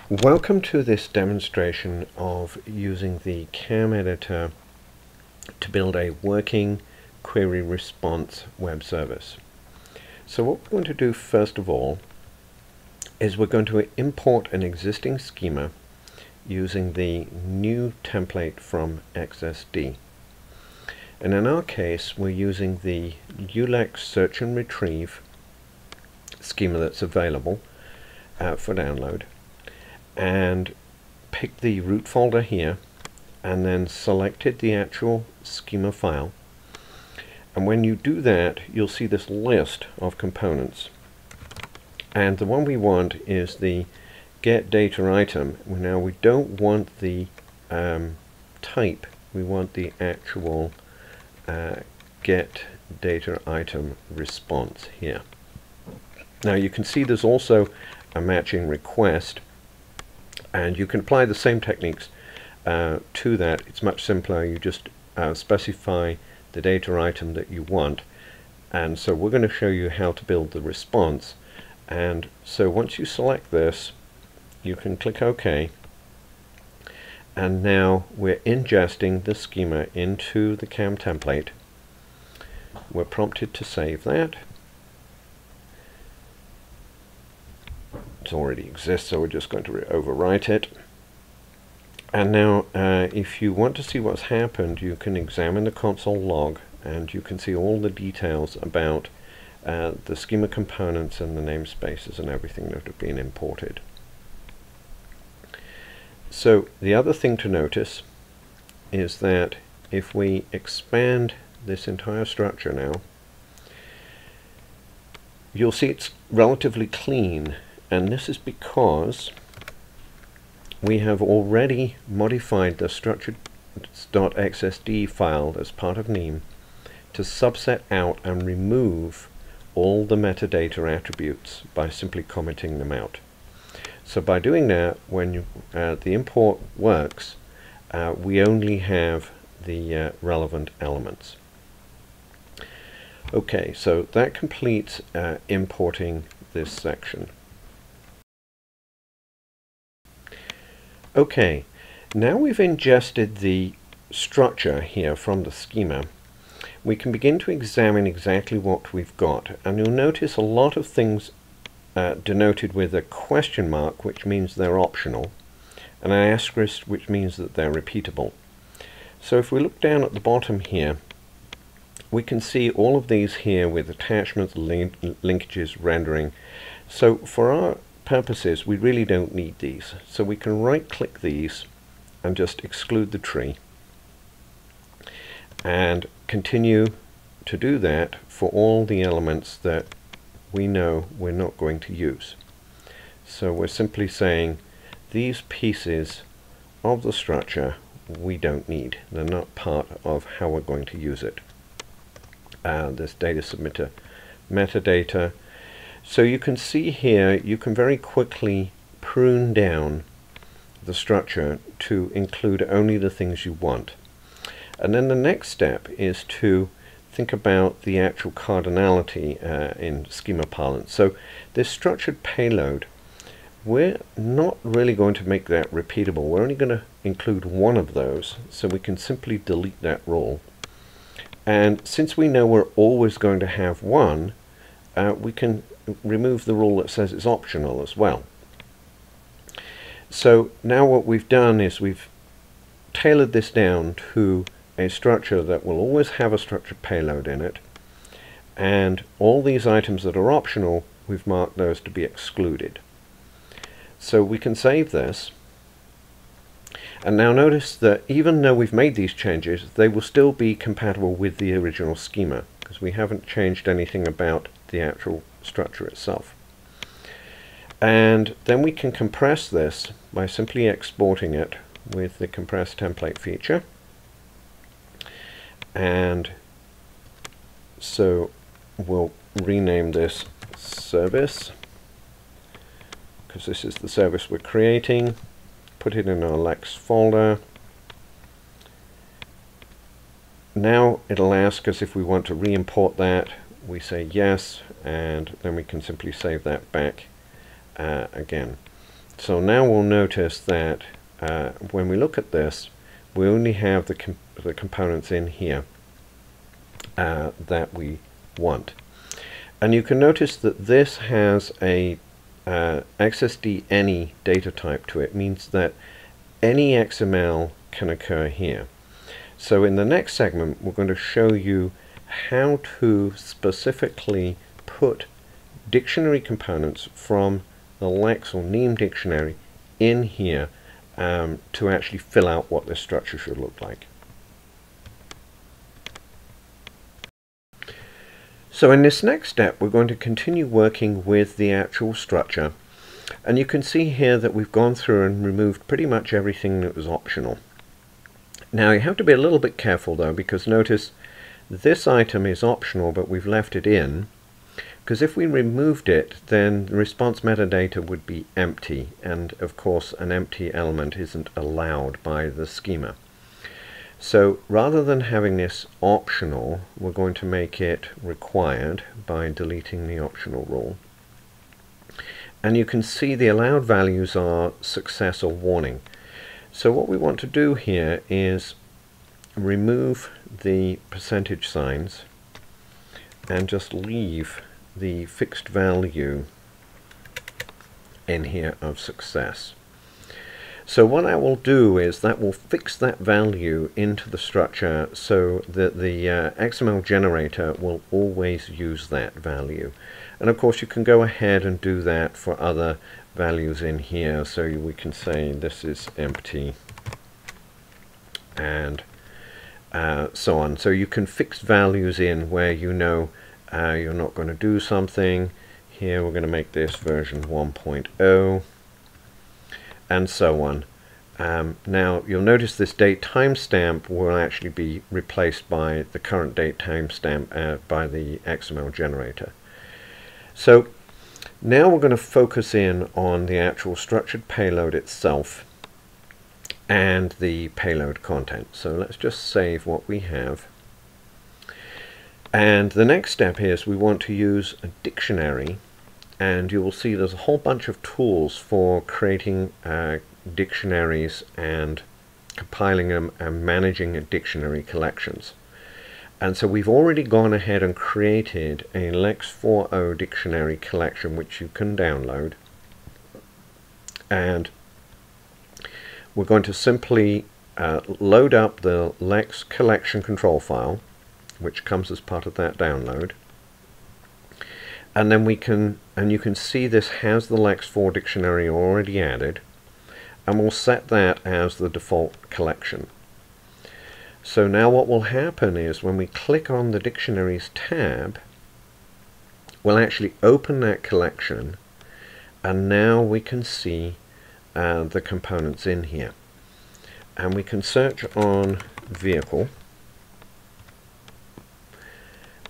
Welcome to this demonstration of using the CAM editor to build a working query response web service. So what we're going to do first of all is we're going to import an existing schema using the new template from XSD. And in our case we're using the ULEX search and retrieve schema that's available for download, and pick the root folder here and then selected the actual schema file. And when you do that, you'll see this list of components, and the one we want is the getDataItem. Now we don't want the type, we want the actual getDataItem response here. Now you can see there's also a matching request, and you can apply the same techniques to that. It's much simpler. You just specify the data item that you want, and so we're going to show you how to build the response. And so once you select this, you can click OK, and now we're ingesting the schema into the CAM template. We're prompted to save that. It already exists, so we're just going to overwrite it. And now if you want to see what's happened, you can examine the console log and you can see all the details about the schema components and the namespaces and everything that have been imported. So the other thing to notice is that if we expand this entire structure now, you'll see it's relatively clean. And this is because we have already modified the structured.xsd file as part of NIEM to subset out and remove all the metadata attributes by simply commenting them out. So by doing that, when the import works, we only have the relevant elements. Okay, so that completes importing this section. Okay, now we've ingested the structure here from the schema, we can begin to examine exactly what we've got. And you'll notice a lot of things denoted with a question mark, which means they're optional, and an asterisk, which means that they're repeatable. So if we look down at the bottom here, we can see all of these here with attachments, linkages, rendering. So for our purposes, we really don't need these, so we can right click these and just exclude the tree and continue to do that for all the elements that we know we're not going to use. So we're simply saying these pieces of the structure we don't need, they're not part of how we're going to use it. This data submitter metadata. So you can see here, you can very quickly prune down the structure to include only the things you want. And then the next step is to think about the actual cardinality in schema parlance. So this structured payload, we're not really going to make that repeatable. We're only going to include one of those, so we can simply delete that rule. And since we know we're always going to have one, we can remove the rule that says it's optional as well. So now what we've done is we've tailored this down to a structure that will always have a structured payload in it, and all these items that are optional, we've marked those to be excluded. So we can save this, and now notice that even though we've made these changes, they will still be compatible with the original schema, because we haven't changed anything about the actual structure itself. And then we can compress this by simply exporting it with the compress template feature. And so we'll rename this service, because this is the service we're creating. Put it in our LEXS folder. Now it'll ask us if we want to re-import that. We say yes, and then we can simply save that back again. So now we'll notice that when we look at this, we only have the components in here that we want. And you can notice that this has a XSD any data type to it. It means that any XML can occur here. So in the next segment, we're going to show you how to specifically put dictionary components from the LEXS or NIEM dictionary in here to actually fill out what this structure should look like. So in this next step, we're going to continue working with the actual structure. And you can see here that we've gone through and removed pretty much everything that was optional. Now you have to be a little bit careful though, because notice this item is optional, but we've left it in. Because if we removed it, then the response metadata would be empty. And of course, an empty element isn't allowed by the schema. So rather than having this optional, we're going to make it required by deleting the optional rule. And you can see the allowed values are success or warning. So what we want to do here is remove the percentage signs and just leave the fixed value in here of success. So what I will do is that will fix that value into the structure so that the XML generator will always use that value. And of course you can go ahead and do that for other values in here. So we can say this is empty and so on. So you can fix values in where you know you're not going to do something. Here we're going to make this version 1.0. and so on. Now you'll notice this date timestamp will actually be replaced by the current date timestamp by the XML generator. So now we're going to focus in on the actual structured payload itself and the payload content. So let's just save what we have. And the next step is we want to use a dictionary. And you will see there's a whole bunch of tools for creating dictionaries and compiling them and managing dictionary collections. And so we've already gone ahead and created a LEXS 4.0 dictionary collection which you can download. And we're going to simply load up the LEXS collection control file, which comes as part of that download. And then we can, and you can see this has the LEXS 4 dictionary already added, and we'll set that as the default collection. So now what will happen is when we click on the dictionaries tab, we'll actually open that collection, and now we can see the components in here. And we can search on vehicle,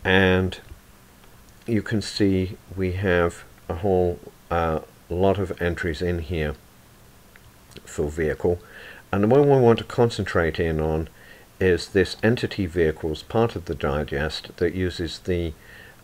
and you can see we have a whole lot of entries in here for vehicle, and the one we want to concentrate in on is this entity vehicles part of the digest that uses the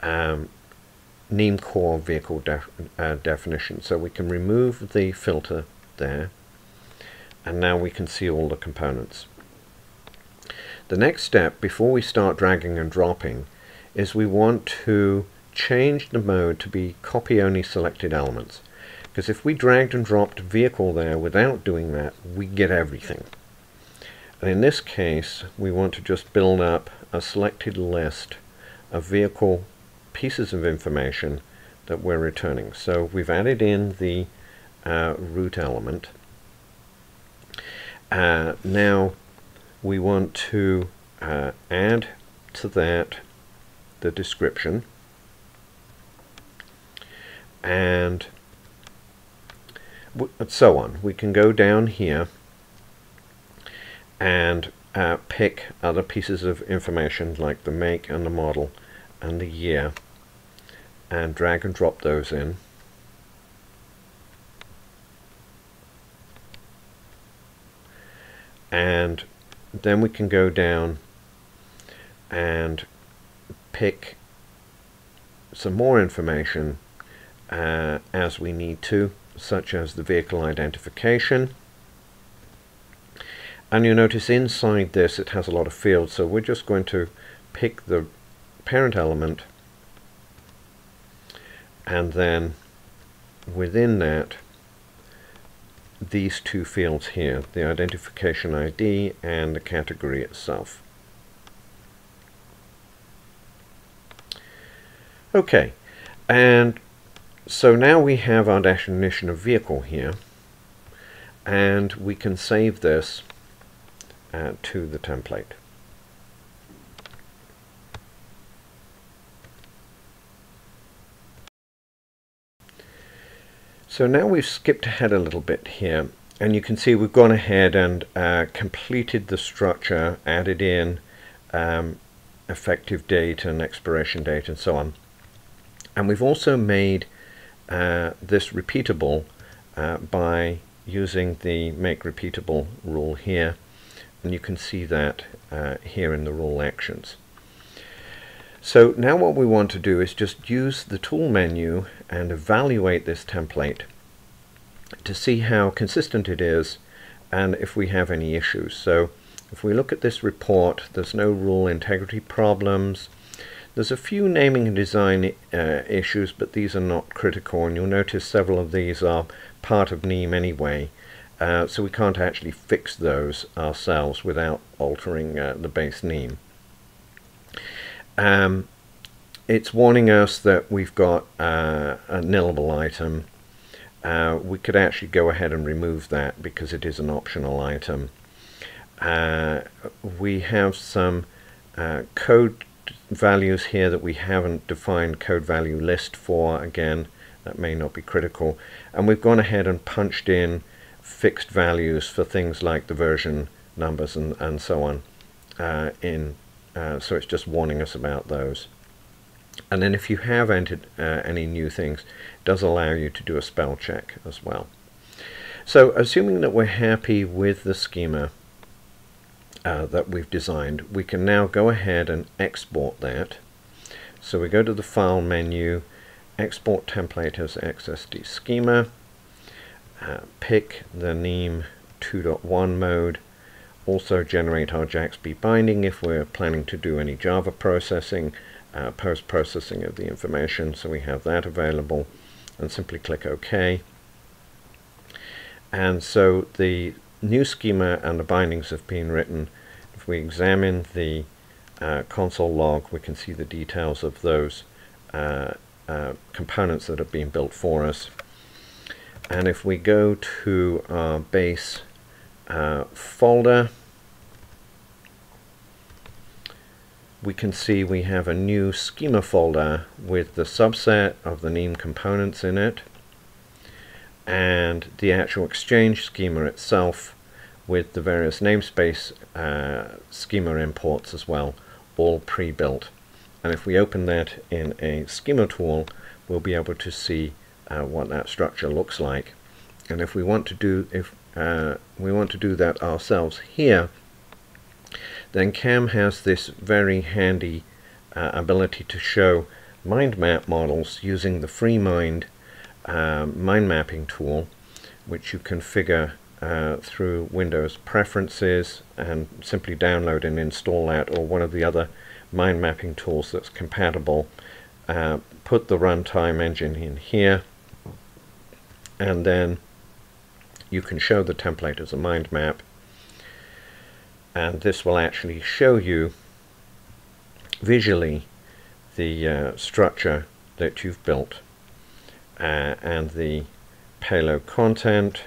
NIEM core vehicle definition. So we can remove the filter there, and now we can see all the components. The next step before we start dragging and dropping is we want to change the mode to be copy only selected elements, because if we dragged and dropped vehicle there without doing that, we get everything. And in this case we want to just build up a selected list of vehicle pieces of information that we're returning. So we've added in the root element. Now we want to add to that the description, and so on. We can go down here and pick other pieces of information like the make and the model and the year and drag and drop those in. And then we can go down and pick some more information as we need to, such as the vehicle identification. And you'll notice inside this it has a lot of fields, so we're just going to pick the parent element, and then within that these two fields here, the identification ID and the category itself. Okay, and so now we have our definition of vehicle here, and we can save this to the template. So now we've skipped ahead a little bit here, and you can see we've gone ahead and completed the structure, added in effective date and expiration date and so on. And we've also made this repeatable by using the make repeatable rule here, and you can see that here in the rule actions. So now what we want to do is just use the tool menu and evaluate this template to see how consistent it is and if we have any issues. So if we look at this report, there's no rule integrity problems. There's a few naming and design issues, but these are not critical, and you'll notice several of these are part of NIEM anyway, so we can't actually fix those ourselves without altering the base NIEM. It's warning us that we've got a nillable item. We could actually go ahead and remove that because it is an optional item. We have some code values here that we haven't defined code value list for. Again, that may not be critical. And we've gone ahead and punched in fixed values for things like the version numbers and so on so it's just warning us about those. And then if you have entered any new things, it does allow you to do a spell check as well. So assuming that we're happy with the schema that we've designed, we can now go ahead and export that. So we go to the File menu, Export Template as XSD Schema, pick the NIEM 2.1 mode, also generate our JAXB binding if we're planning to do any Java processing, post-processing of the information, so we have that available, and simply click OK. And so the new schema and the bindings have been written. If we examine the console log, we can see the details of those components that have been built for us. And if we go to our base folder, we can see we have a new schema folder with the subset of the NIEM components in it, and the actual Exchange schema itself with the various namespace schema imports as well, all pre-built. And if we open that in a schema tool, we'll be able to see what that structure looks like. And if we want to do that ourselves here, then CAM has this very handy ability to show mind map models using the free mind mapping tool, which you configure through Windows Preferences and simply download and install that, or one of the other mind mapping tools that's compatible. Put the runtime engine in here, and then you can show the template as a mind map, and this will actually show you visually the structure that you've built and the payload content,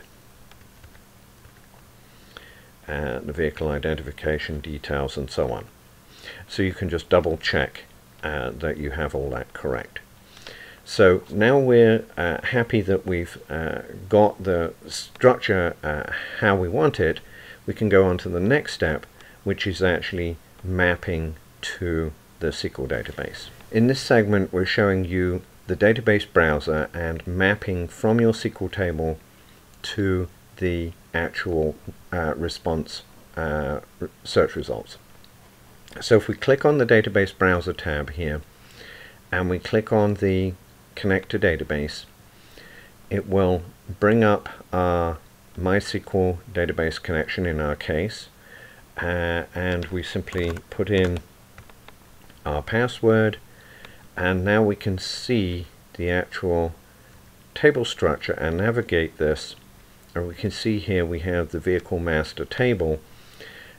the vehicle identification details, and so on. So you can just double check that you have all that correct. So now we're happy that we've got the structure how we want it. We can go on to the next step, which is actually mapping to the SQL database. In this segment, we're showing you the database browser and mapping from your SQL table to the actual response search results. So if we click on the database browser tab here, and we click on the connect to database, it will bring up our MySQL database connection in our case, and we simply put in our password, and now we can see the actual table structure and navigate this, and we can see here we have the vehicle master table,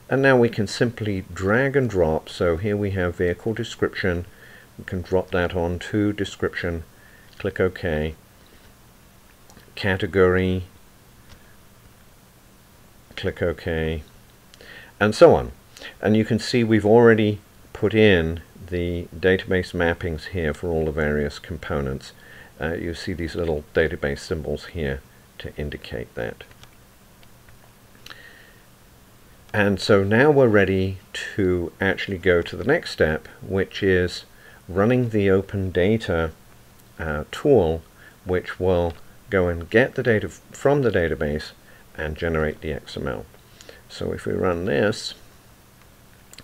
and now we can simply drag and drop. So here we have vehicle description, we can drop that onto description, click OK, category, click OK, and so on. And you can see we've already put in the database mappings here for all the various components. You see these little database symbols here to indicate that. And so now we're ready to actually go to the next step, which is running the Open Data tool, which will go and get the data from the database and generate the XML. So if we run this,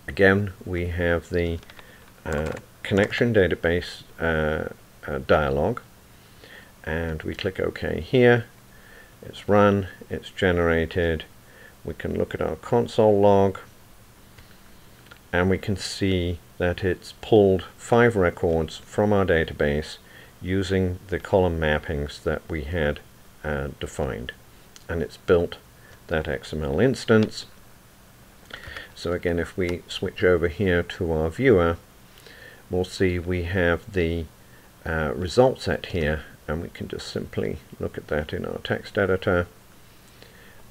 again we have the connection database dialog, and we click OK here. It's run, it's generated. We can look at our console log, and we can see that it's pulled 5 records from our database using the column mappings that we had defined, and it's built that XML instance. So again, if we switch over here to our viewer, we'll see we have the result set here, and we can just simply look at that in our text editor,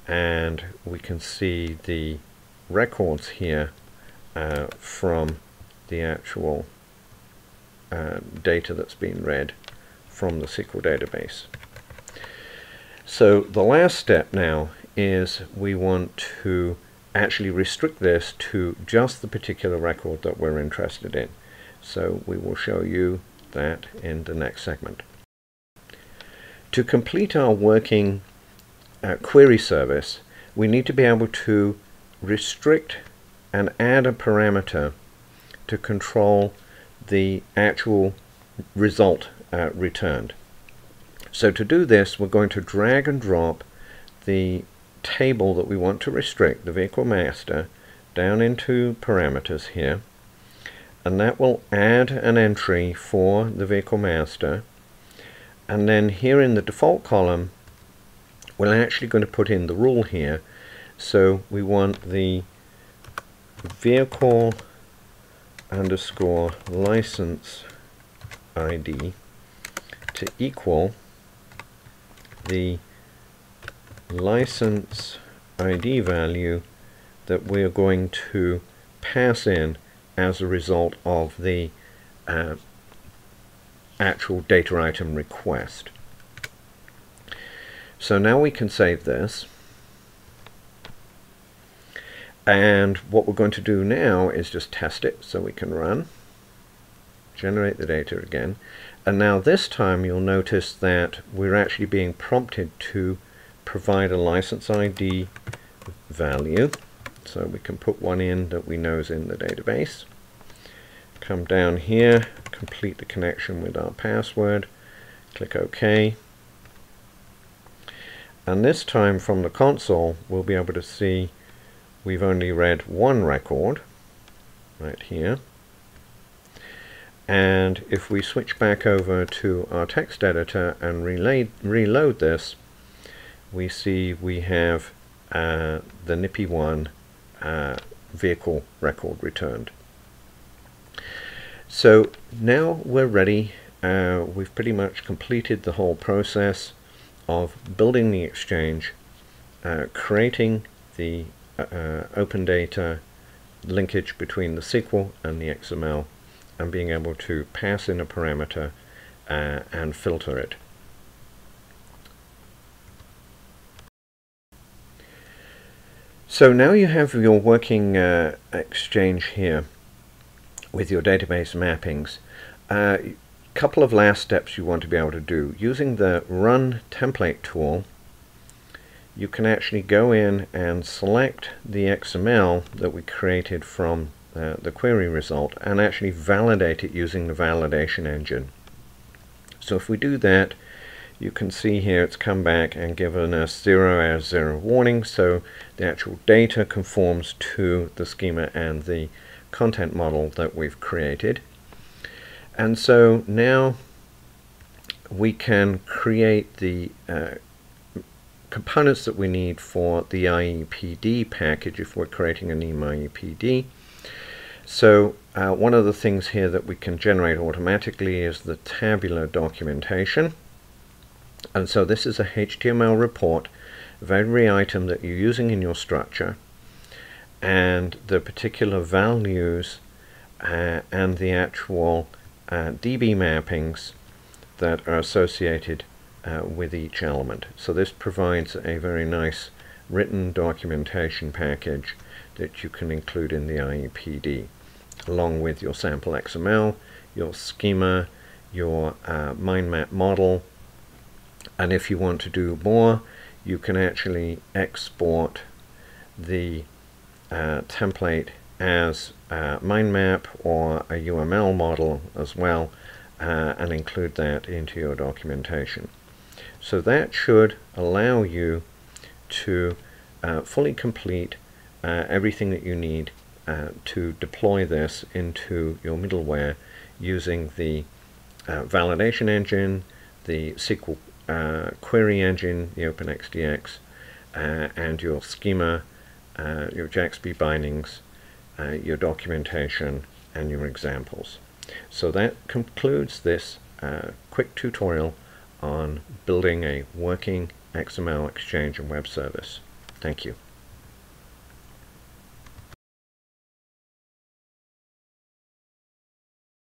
and we can see the records here from the actual data that's been read from the SQL database. So the last step now is we want to actually restrict this to just the particular record that we're interested in. So we will show you that in the next segment. To complete our working query service, we need to be able to restrict and add a parameter to control the actual result returned. So to do this, we're going to drag and drop the table that we want to restrict, the vehicle master, down into parameters here, and that will add an entry for the vehicle master. And then here in the default column, we're actually going to put in the rule here. So we want the vehicle underscore license ID to equal the license ID value that we're going to pass in as a result of the actual data item request. So now we can save this, and what we're going to do now is just test it. So we can run, generate the data again, and now this time you'll notice that we're actually being prompted to provide a license ID value. So we can put one in that we know is in the database. Come down here, complete the connection with our password, click OK. And this time from the console, we'll be able to see we've only read one record right here. And if we switch back over to our text editor and reload this, we see we have the NIEPD vehicle record returned. So now we're ready. We've pretty much completed the whole process of building the Exchange, creating the open data linkage between the SQL and the XML, and being able to pass in a parameter and filter it. So now you have your working Exchange here with your database mappings. Couple of last steps you want to be able to do. Using the Run Template tool, you can actually go in and select the XML that we created from the query result and actually validate it using the validation engine. So if we do that, you can see here it's come back and given us 0 error 0 warning, so the actual data conforms to the schema and the content model that we've created. And so now we can create the components that we need for the IEPD package if we're creating a NIEM IEPD. So one of the things here that we can generate automatically is the tabular documentation. And so this is a HTML report of every item that you're using in your structure, and the particular values and the actual DB mappings that are associated with each element. So this provides a very nice written documentation package that you can include in the IEPD, along with your sample XML, your schema, your mind map model, and if you want to do more, you can actually export the template as a mind map or a UML model as well, and include that into your documentation. So that should allow you to fully complete everything that you need to deploy this into your middleware using the validation engine, the SQL query engine, the OpenXDX, and your schema, your JAXB bindings, your documentation, and your examples. So that concludes this quick tutorial on building a working XML Exchange and web service. Thank you.